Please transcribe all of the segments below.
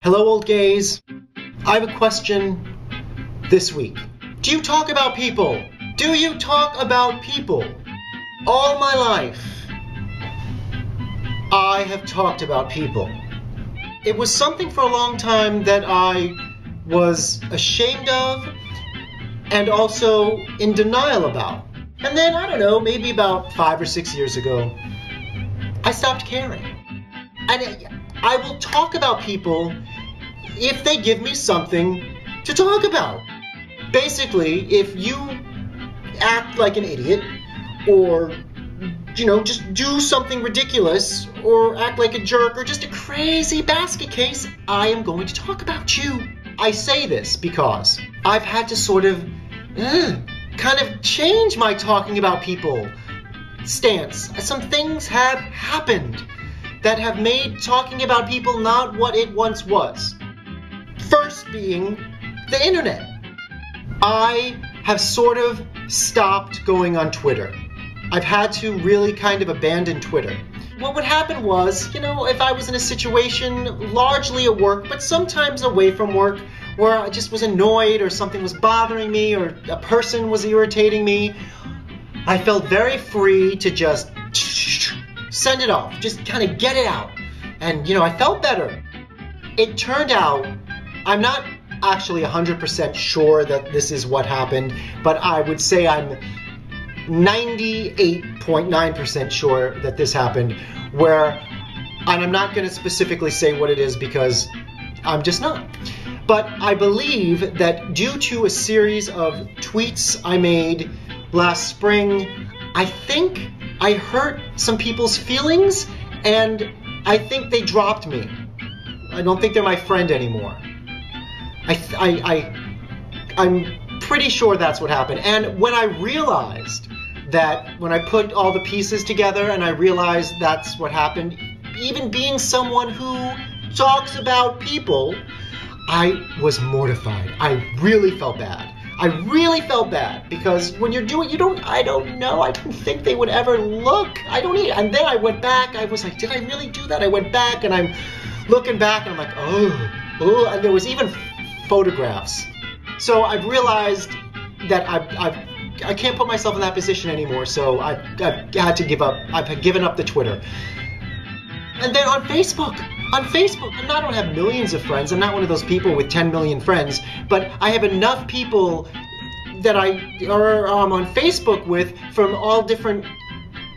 Hello, old gays. I have a question this week. Do you talk about people? Do you talk about people? All my life, I have talked about people. It was something for a long time that I was ashamed of and also in denial about. And then, I don't know, maybe about 5 or 6 years ago, I stopped caring. And I will talk about people if they give me something to talk about. Basically, if you act like an idiot, or, just do something ridiculous, or act like a jerk, or just a crazy basket case, I am going to talk about you. I say this because I've had to sort of kind of change my talking about people stance. Some things have happened that have made talking about people not what it once was. First being the internet. I have sort of stopped going on Twitter. I've had to really kind of abandon Twitter. What would happen was, if I was in a situation largely at work, but sometimes away from work, where I just was annoyed or something was bothering me or a person was irritating me, I felt very free to just send it off, just kind of get it out. And, I felt better. It turned out, I'm not actually 100% sure that this is what happened, but I would say I'm 98.9% sure that this happened, and I'm not going to specifically say what it is because I'm just not. But I believe that due to a series of tweets I made last spring, I think I hurt some people's feelings, and I think they dropped me. I don't think they're my friend anymore. I'm pretty sure that's what happened. And when I realized that, when I put all the pieces together and I realized that's what happened, even being someone who talks about people, I was mortified. I really felt bad. I really felt bad because when you're doing, I don't know, I didn't think they would ever look. And then I went back, I was like, did I really do that? I went back and I'm looking back and I'm like, oh, and there was even photographs. So I've realized that I can't put myself in that position anymore, so I've had to give up. I've given up the Twitter. And then on Facebook, and I don't have millions of friends. I'm not one of those people with 10 million friends, but I have enough people that I'm on Facebook with from all different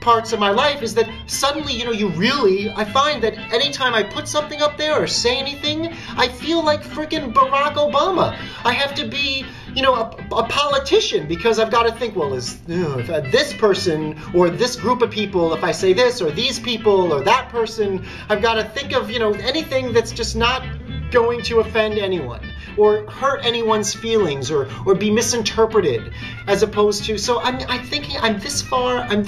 parts of my life, is that suddenly, I find that anytime I put something up there or say anything, I feel like freaking Barack Obama. I have to be, a politician because I've got to think, well, if this person or this group of people, if I say this or these people or that person, I've got to think of, anything that's just not going to offend anyone or hurt anyone's feelings or be misinterpreted, as opposed to, so I'm thinking I'm this far from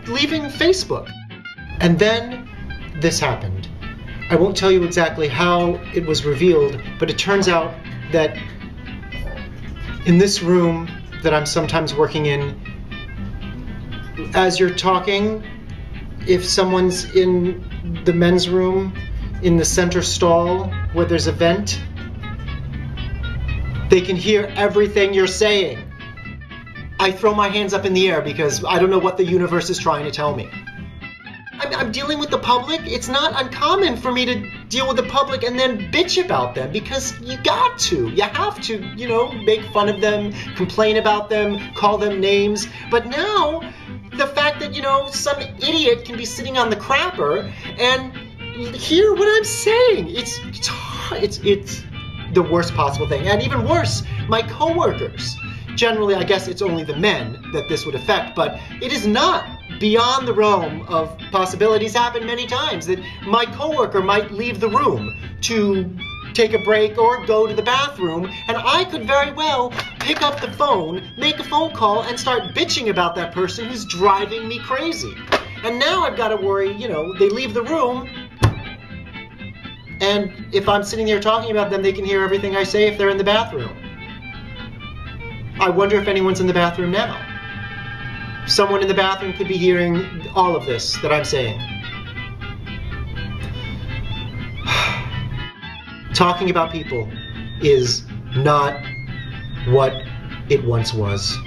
leaving Facebook. And then this happened. I won't tell you exactly how it was revealed, but it turns out that in this room that I'm sometimes working in, as you're talking, if someone's in the men's room, in the center stall where there's a vent, they can hear everything you're saying. I throw my hands up in the air because I don't know what the universe is trying to tell me. I'm dealing with the public. It's not uncommon for me to deal with the public and then bitch about them because you got to. You have to, make fun of them, complain about them, call them names. But now, the fact that, some idiot can be sitting on the crapper and hear what I'm saying, it's the worst possible thing. And even worse, my coworkers. Generally, I guess it's only the men that this would affect, but it is not beyond the realm of possibilities. Happened many times that my coworker might leave the room to take a break or go to the bathroom, and I could very well pick up the phone, make a phone call, and start bitching about that person who's driving me crazy. And now I've got to worry, they leave the room, and if I'm sitting there talking about them, they can hear everything I say if they're in the bathroom. I wonder if anyone's in the bathroom now. Someone in the bathroom could be hearing all of this that I'm saying. talking about people is not what it once was.